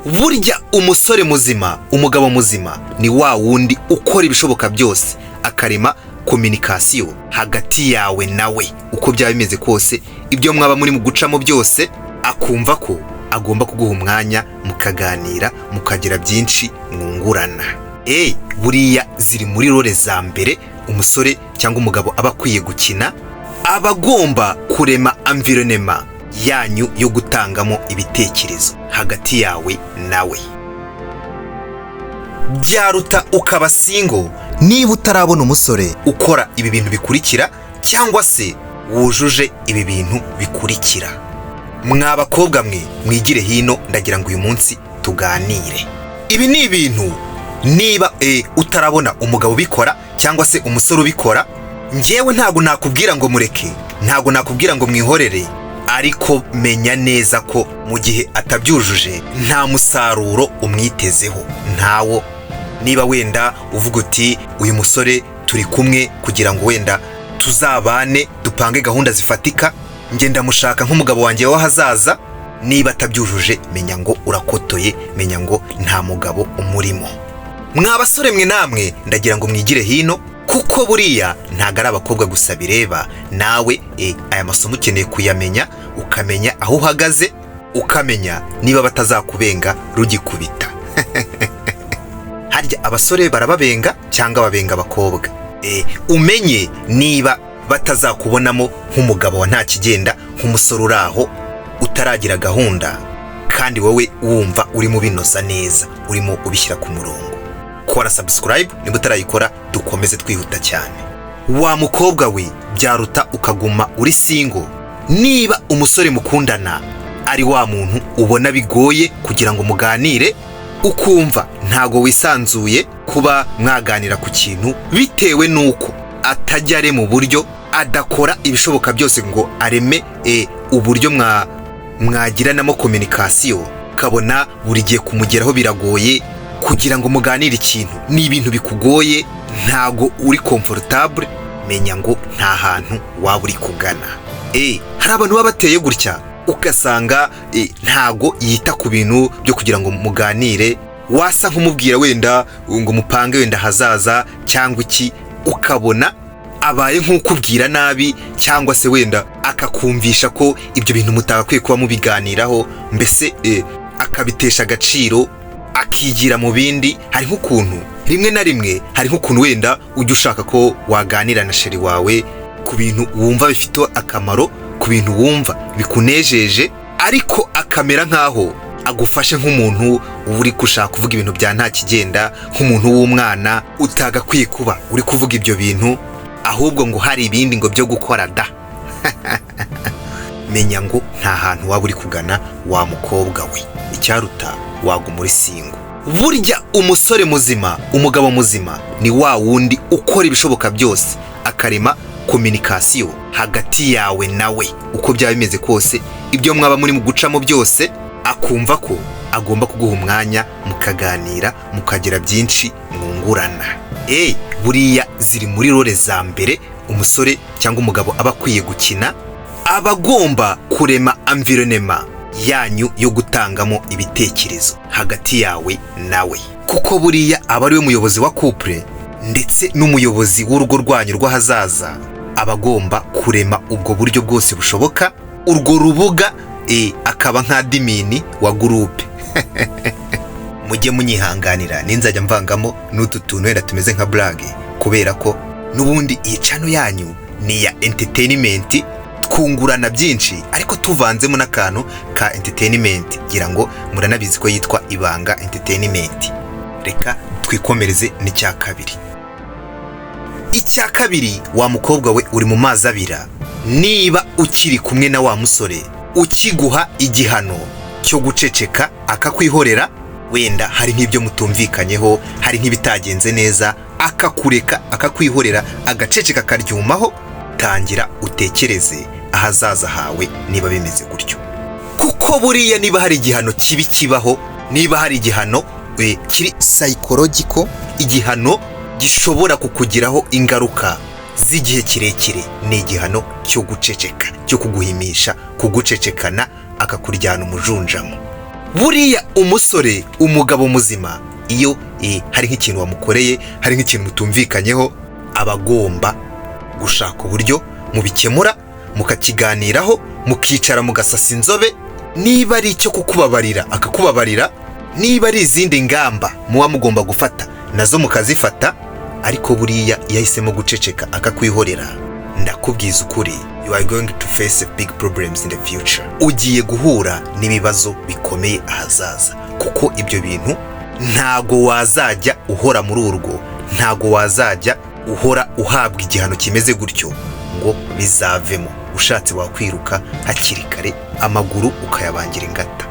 burya umusore muzima, umugabo muzima ni wa wundi ukora ibishoboka byose akarema kominikasiyo hagati yawe nawe, uko byaba bimeze kose, ibyo mwaba muri mu gucamo byose akumva ko agomba kuguha umwanya mukaganira, mukagira byinshi mwungurana. Buriya ziri muri role za mbere umusore cyangwa umugabo aba akwiye gukina, aba agomba kurema environment yanyu yo gutangamo ibitekerezo hagati yawe nawe. Byaruta ukaba single niba utarabona umusore ukora ibi bintu bikurikira cyangwa se wujuje ibi bintu bikurikira. Mwa bakobwa mwe mwigire hino, ndagira ngo uyu munsi tuganire. Ibi ni ibintu niba utarabona umugabo ubikora cyangwa se umusore ubikora, njyewe ntago nakubwira ngo mureke, ntago nakubwira ngo mwihorere, ariko menya neza ko mu gihe atabyujuje nta musaruro umwitezeho, ntawo. Niba wenda uvuga uti uyu musore turi kumwe kugira ngo wenda tuzabane dupange gahunda zifatika, ngenda mushaka nk'umugabo wanjye wahazaza, niba atabyujuje menya ngo urakotoye, menya ngo nta mugabo umurimo. Mwa basore mwe namwe ndagira ngo mwigire hino, kuko buriya ntago ari abakobwa gusa bireba, nawe aya masomo ukeneye kuyamenya, ukamenya aho uhagaze, ukamenya niba batazakubenga rugikubita. Harya abasore barababenga cyangwa babenga abakobwa? Umenye niba batazakubonamo nk'umugabo wa nta kigenda, nk'umusore uraho utaragira gahunda, kandi wowe wumva urimo binoza neza, urimo ubishyira ku murongo. Kora subscribe niba utarayikora, dukomeze twihuta cyane. Wamukobwawe, byaruta ukaguma uri single niba umusore mukundana ari wa muntu ubona bigoye kugira ngo muganire, ukumva ntago wisanzuye kuba mwaganira ku kintu bitewe nuko atajya mu buryo, adakora ibishoboka byose ngo areme uburyo mwagiranamo kominikasiyo, kabona buri gihe kumugeraho biragoye kugira ngo muganire ikintu, ni ibintu bikugoye, ntago uri comfortable, menya ngo nta hantu waba uri kugana. Hari abantu baba bateye gutya ugasanga ntago yita ku bintu byo kugira ngo muganire, wasa nk'umubwira wenda ngo mupange wenda hazaza cyangwa iki, ukabona abaye nk'ukubwira nabi, cyangwa se wenda akakumvisha ko ibyo bintu mutagakwiye kuba mubiganiraho, mbese akabitesha agaciro, akigira mu bindi. Hari nk'ukuntu rimwe na rimwe, hari nk'ukuntu wenda ujya ushaka ko waganira na sheri wawe ku bintu wumva bifite akamaro, ku bintu wumva bikunejeje, ariko akamera nkaho agufashe nk'umuntu uri gushaka kuvuga ibintu bya nta kigenda, nk'umuntu w'umwana utagakwiye kuba uri kuvuga ibyo bintu, ahubwo ngo hari ibindi ngo byo gukora da. Menya ngo nta hantu waba uri kugana, wa mukobwa we. Icyaruta waguma uri single. Burya umusore muzima, umugabo muzima ni wa wundi ukora ibishoboka byose akarema kominikasiyo hagati yawe nawe, uko byaba bimeze kose, ibyo mwaba muri mu gucamo byose akumva ko agomba kuguha umwanya mukaganira, mukagira byinshi mwungurana. Buriya ziri muri role za mbere umusore cyangwa umugabo aba akwiye gukina, aba agomba kurema environment yanyu yo gutangamo ibitekerezo hagati yawe nawe, kuko buriya aba ari we muyobozi wa couple ndetse n'umuyobozi w'urugo rwanyu rw'ahazaza. Aba agomba kurema ubwo buryo bwose bushoboka, urwo rubuga akaba nka admin wa groupe. Mujye munyihanganira ninzajya mvangamo n'utu tuntu wenda tumeze nka blague, kubera ko n'ubundi iyi channel yanyu ni ya entertainment, twungurana byinshi ariko tuvanzemo n'akantu ka entertainment, gira ngo muranabizi ko yitwa ibanga entertainment. Reka twikomereze n'icya kabiri. Icya kabiri, wa mukobwa we uri mu mazi abira, niba ukiri kumwe na wa musore ukiguha igihano cyo guceceka akakwihorera, wenda hari nk'ibyo mutumvikanyeho, hari nk'ibitagenze neza, akakureka akakwihorera agaceceka karyumaho, tangira utekereze ahazaza hawe niba bimeze gutyo. Kuko buriya niba hari igihano kibi kibaho, niba hari igihano kiri psychological, igihano gishobora kukugiraho ingaruka z'igihe kirekire, ni igihano cyo guceceka, cyo kuguhimisha, kugucecekana, akakuryana umujunjamo. buriya umusore umugabo muzima iyo hari nk'ikintu wamukoreye, hari nk'ikintu mutumvikanyeho, aba agomba gushaka uburyo mubikemura, mukakiganiraho, mukicara mugasasa inzobe. Niba ari icyo kukubabarira akakubabarira, niba ari izindi ngamba muba mugomba gufata nazo mukazifata. Ariko buriya yahisemo guceceka akakwihorera, ndakubwiza ukuri, you are going to face big problems in the future. Ugiye guhura n'ibibazo bikomeye ahazaza, kuko ibyo bintu ntago wazajya uhora muri urwo, ntago wazajya uhora uhabwa igihano kimeze gutyo ngo bizavemo. Ushatse wakwiruka hakiri kare, amaguru ukayabangira ingata.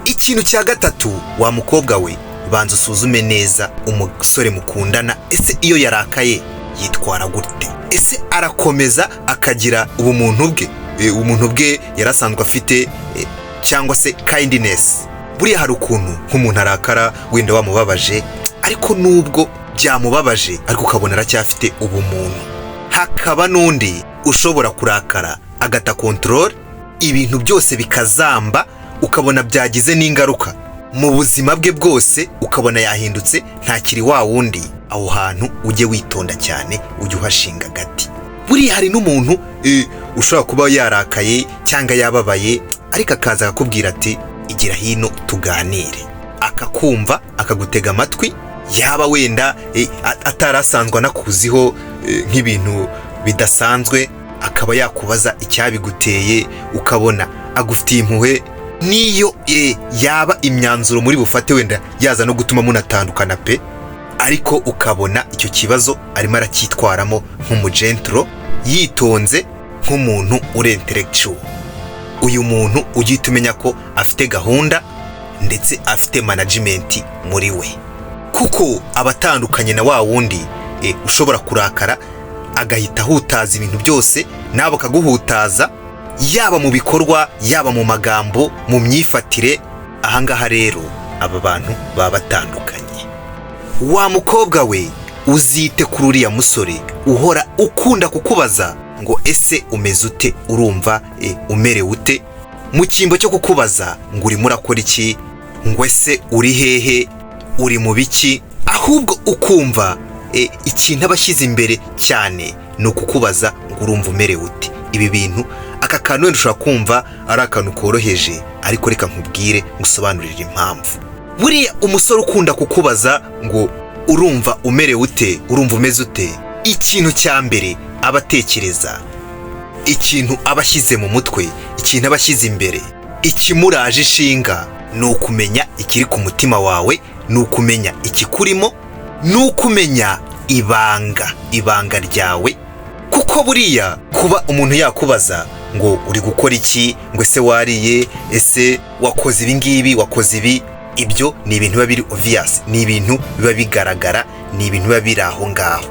Ikintu cya gatatu, wa mukobwa we, banza usuzume neza umusore mukundana. Ese iyo yarakaye yitwara gute? Ese arakomeza akagira ubumuntu bwe yarasanzwe afite, cyangwa se kindness? Buriya hari ukuntu nk'umuntu arakara wenda wamubabaje, ariko nubwo byamubabaje ariko ukabona aracyafite ubumuntu. Hakaba n'undi ushobora kurakara agata control, ibintu byose bikazamba, ukabona byagize n'ingaruka mu buzima bwe bwose, ukabona yahindutse ntakiri wa wundi. Aho hantu ujye witonda cyane, ujye uhashinga agati. Buriya hari n'umuntu ushobora kuba yarakaye cyangwa yababaye, ariko akaza akakubwira ati igira hino tuganire, akakumva akagutega amatwi. Yaba wenda atarasanzwe anakuziho nk'ibintu bidasanzwe, akaba yakubaza icyabiguteye, ukabona agufitiye impuhwe. Niyo yaba imyanzuro muri bufate wenda yaza no gutuma munatandukana pe, ariko ukabona icyo kibazo arimo aracyitwaramo nk'umugentro, yitonze, nk'umuntu uri intellectual. Uyu muntu ugihita umenya ko afite gahunda ndetse afite management muri we, kuko abatandukanye na wa wundi ushobora kurakara agahita ahutaza ibintu byose, nabo akaguhutaza, yaba mu bikorwa, yaba mu magambo, mu myifatire. Ahangaha rero aba bantu baba batandukanye. Wa mukobwa we, uzite kuri uriya musore uhora ukunda kukubaza ngo ese umeze ute, urumva umerewe ute, mu cyimbo cyo kukubaza ngo urimo urakora iki, ngo ese uri hehe, uri mu biki, ahubwo ukumva ikintu abashyize imbere cyane ni ukukubaza ngo urumva umerewe ute. Ibi bintu, aka kantu wenda ushobora kumva ari akantu koroheje, ariko reka nkubwire ngusobanurire impamvu. Buriya umusore ukunda kukubaza ngo urumva umerewe ute, urumva umeze ute, ikintu cya mbere abatekereza, ikintu abashyize mu mutwe, ikintu abashyize imbere, ikimuraje ishinga ni ukumenya ikiri ku mutima wawe, ni ukumenya ikikurimo, ni ukumenya ibanga ryawe. Kuko buriya kuba umuntu yakubaza ngo uri gukora iki, ngo ese wariye, ese wakoze ibi ngibi, wakoze ibi, ibyo ni ibintu biba biri obvious, ni ibintu biba bigaragara, ni ibintu biba biri aho ngaho.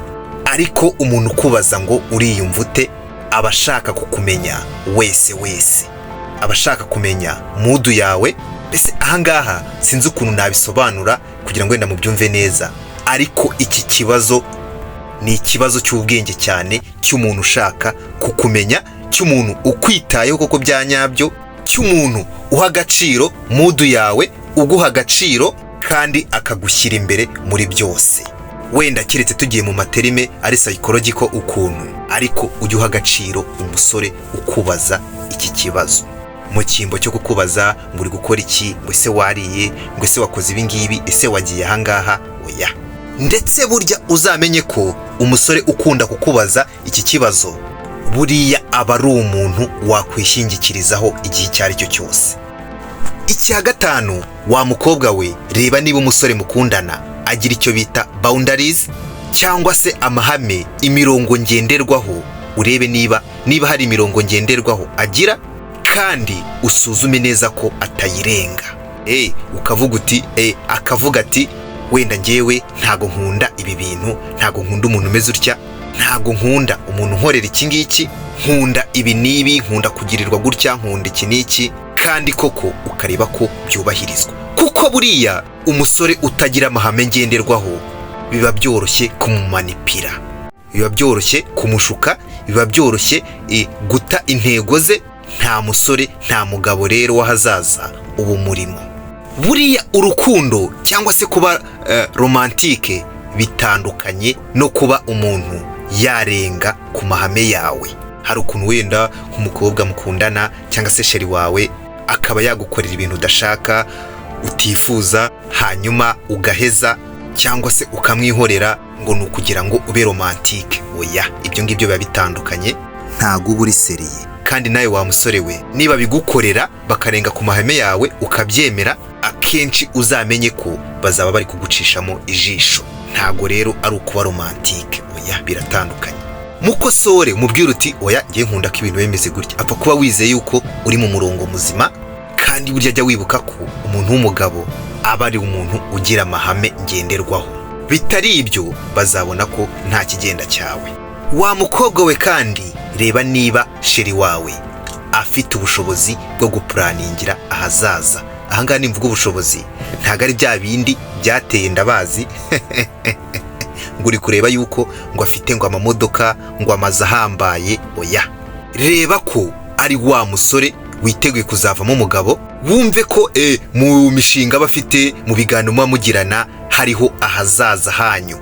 Ariko umuntu ukubaza ngo uriyumva ute, aba ashaka kukumenya wese, aba ashaka kumenya mudu yawe. Mbese ahangaha sinzi ukuntu nabisobanura kugira ngo wenda mubyumve neza, ariko iki kibazo ni ikibazo cy'ubwenge cyane, cy'umuntu ushaka kukumenya, cy'umuntu ukwitayeho koko bya nyabyo, cy'umuntu uha agaciro mudu yawe, uguha agaciro kandi akagushyira imbere muri byose. Wenda kiretse tugiye mu materime ari psychological ukuntu, ariko ujye uha agaciro umusore ukubaza iki kibazo, mu cyimbo cyo kukubaza ngo uri gukora iki, ngo ese wariye, ngo ese wakoze ibi ngibi, ese wagiye ahangaha, oya. Ndetse burya uzamenye ko umusore ukunda kukubaza iki kibazo, buriya aba ari umuntu wakwishingikirizaho igihe icyo ari cyo cyose. Icya gatanu, wa mukobwa we, reba niba umusore mukundana agira icyo bita boundaries, cyangwa se amahame, imirongo ngenderwaho. Urebe niba hari imirongo ngenderwaho agira, kandi usuzume neza ko atayirenga. Ukavuga uti akavuga ati wenda ngewe ntago nkunda ibi bintu, ntago nkunda umuntu umeze utya, ntago nkunda umuntu nkorera iki ngiki, nkunda ibi n'ibi, nkunda kugirirwa gutya, nkunda iki n'iki, kandi koko ukareba ko byubahirizwa. Kuko buriya umusore utagira amahame ngenderwaho biba byoroshye kumumanipira, biba byoroshye kumushuka, biba byoroshye guta intego ze. Nta musore, nta mugabo rero wahazaza ubu murimo. buriya urukundo cyangwa se kuba romantike bitandukanye no kuba umuntu yarenga ku mahame yawe. Hari ukuntu wenda nk'umukobwa mukundana cyangwa se sheri wawe akaba yagukorera ibintu udashaka utifuza, hanyuma ugaheza cyangwa se ukamwihorera ngo ni ukugira ngo ube romantike. Oya, ibyo ngibyo biba bitandukanye, ntago uba uri seriye. Kandi nawe wa musore we, niba bigukorera bakarenga ku mahame yawe ukabyemera, akenshi uzamenye ko bazaba bari kugucishamo ijisho. Ntago rero ari ukuba romantike, oya, biratandukanye. Mukosore umubwire uti oya, ngiye nkunda ko ibintu bimeze gutya. Apfa kuba wizeye yuko uri mu murongo muzima, kandi burya jya wibuka ko umuntu w'umugabo aba ari umuntu ugira amahame ngenderwaho. Bitari ibyo bazabona ko nta kigenda cyawe. Wa mukobwa we kandi reba niba sheri wawe afite ubushobozi bwo gupuraningira ahazaza. Ahangaha nimvuga ubushobozi ntago ari bya bindi byateye ndabazi ngo uri kureba yuko ngo afite ngo amamodoka ngo amaze ahambaye. Oya, reba ko ari wa musore witeguye kuzavamo umugabo. Wumve ko mu mishinga bafite, mu biganiro muba mugirana, harimo ahazaza hanyu.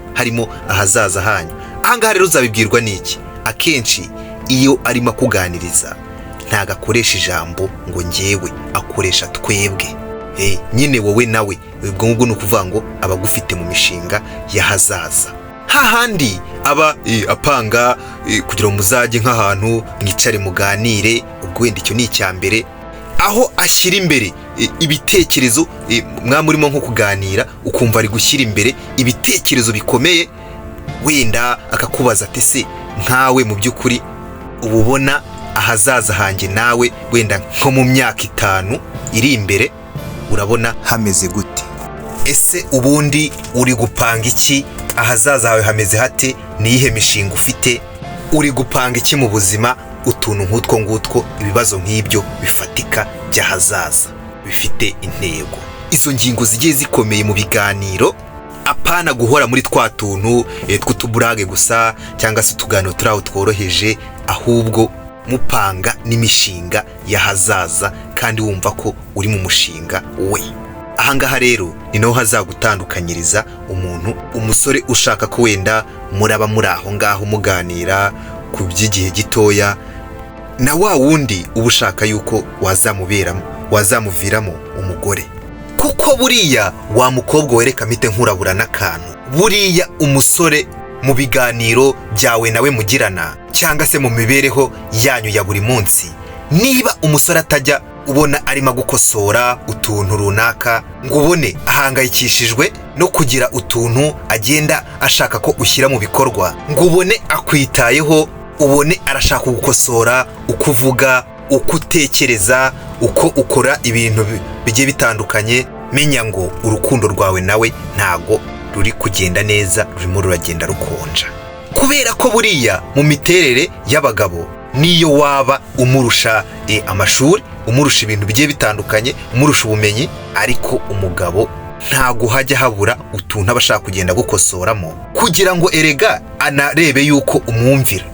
Ahangaha rero uzabibwirwa n'iki? Akenshi iyo arimo kuganiriza ntago akoresha ijambo ngo njyewe, akoresha twebwe. Nyine wowe nawe, ubwo ngubwo ni ukuvuga ngo aba agufite mu mishinga y'ahazaza. Hahandi aba apanga kugira ngo muzajye nk'ahantu mwicare muganire. Ubwo wenda icyo ni icya mbere, aho ashyira imbere ibitekerezo. Mwamurimo nko kuganira ukumva ari gushyira imbere ibitekerezo bikomeye, wenda akakubaza ati se nkawe mu by'ukuri ububona ahazaza hanjye nawe wenda nko mu myaka 5 iri imbere urabona hameze gute? Ese ubundi uri gupanga iki? Ahazaza hawe hameze hate? Niyihe mishinga ufite? Uri gupanga iki mu buzima? Utuntu nk'utwo ngutwo, ibibazo nk'ibyo bifatika by'ahazaza bifite intego. Izo ngingo zigiye zikomeye mu biganiro, apana guhora muri twa tuntu tw'utuburage gusa cyangwa se utuganiro turaho tworoheje, ahubwo mupanga n'imishinga y'ahazaza kandi wumva ko uri mu mushinga we. Ahangaha rero ni naho hazagutandukanyiriza umusore ushaka ko wenda muraba muri aho ngaho muganira ku by'igihe gitoya, na wa wundi uba ushaka yuko wazamuviramo umugore. Kuko buriya wa mukobwa wereka mite nkurabura n'akantu, buriya umusore mu biganiro byawe nawe mugirana cyangwa se mu mibereho yanyu ya buri munsi, niba umusore atajya ubona arimo gukosora utuntu runaka ngo ubone ahangayikishijwe no kugira utuntu agenda ashaka ko ushyira mu bikorwa, ngo ubone akwitayeho, ubone arashaka gukosora uko uvuga, uko utekereza, uko ukora ibintu bigiye bitandukanye, menya ngo urukundo rwawe nawe ntago ruri kugenda neza, rurimo ruragenda rukonja. Kubera ko buriya mu miterere y'abagabo, niyo waba umurusha amashuri, umurusha ibintu bigiye bitandukanye, umurusha ubumenyi, ariko umugabo ntago hajya habura utuntu abashaka kugenda gukosoramo kugira ngo erega anarebe yuko umwumvira.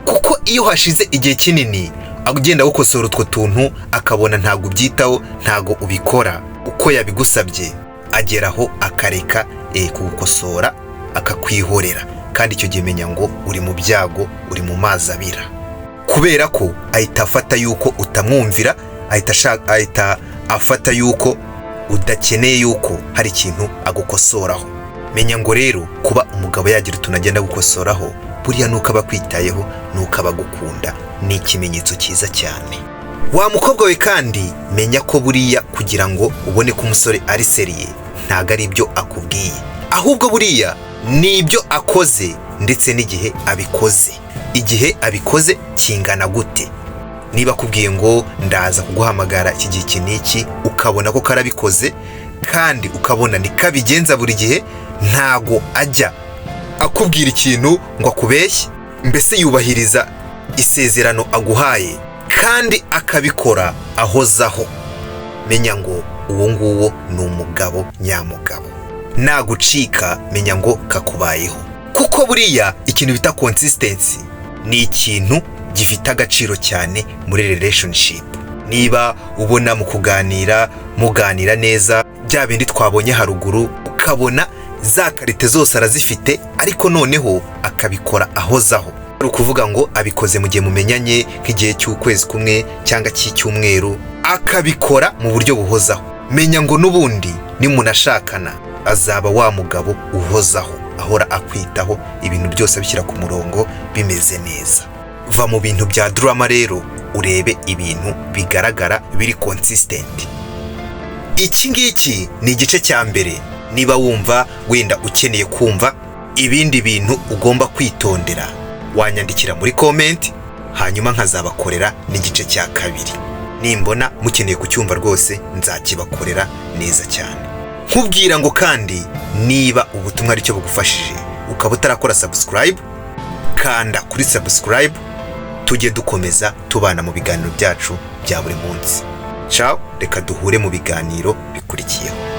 Kuko iyo hashize igihe kinini agenda gukosora utwo tuntu akabona ntago ubyitaho, ntago ubikora uko yabigusabye, ageraho akareka kugukosora akakwihorera. Kandi icyo gihe menya ngo uri mu byago, uri mu mazi abira, kubera ko ahita afata yuko utamwumvira, ahita afata yuko udakeneye yuko hari ikintu agukosoraho. Menya ngo rero kuba umugabo yagira utuntu agenda gukosoraho, buriya nuko aba kwitayeho, nuko aba gukunda, ni ikimenyetso cyiza cyane. Wa mukobwa we kandi menya ko buriya kugira ngo ubone ko umusore ari seriye, ntago ari ibyo akubwiye, ahubwo buriya ni ibyo akoze ndetse n'igihe abikoze. Igihe abikoze kingana gute? Niba akubwiye ngo ndaza kuguhamagara iki gihe kiniki, ukabona ko karabikoze kandi ukabona nikabigenza buri gihe, ntago ajya akubwira ikintu ngo akubeshye, mbese yubahiriza isezerano aguhaye kandi akabikora ahozaho, menya ngo uwo nguwo ni umugabo nyamugabo. Nagucika menya ngo kakubayeho. Kuko buriya ikintu bita consistency ni ikintu gifite agaciro cyane muri relationship. niba ubona mu kuganira muganira neza bya bindi twabonye haruguru, ukabona za karite zose arazifite ariko noneho akabikora ahozaho, ari ukuvuga ngo abikoze mu gihe mumenyanye nk'igihe cy'ukwezi kumwe cyangwa cy'icyumweru, akabikora mu buryo buhozaho. Menya ngo n'ubundi nimunashakana azaba wa mugabo uhozaho, ahora akwitaho, ibintu byose abishyira ku murongo bimeze neza. Va mu bintu bya drama rero urebe ibintu bigaragara biri consistent. Iki ngiki ni igice cya mbere. Niba wumva wenda ukeneye kumva ibindi bintu ugomba kwitondera, wanyandikira muri comment, hanyuma nkazabakorera n'igice cya kabiri. Nimbona mukeneye kucyumva rwose nzakibakorera neza cyane. Nkubwira ngo kandi niba ubutumwa aricyo bugufashije ukaba utarakora subscribe, kanda kuri subscribe, tujye dukomeza tubana mu biganiro byacu bya buri munsi. Ciao, reka duhure mu biganiro bikurikiyeho.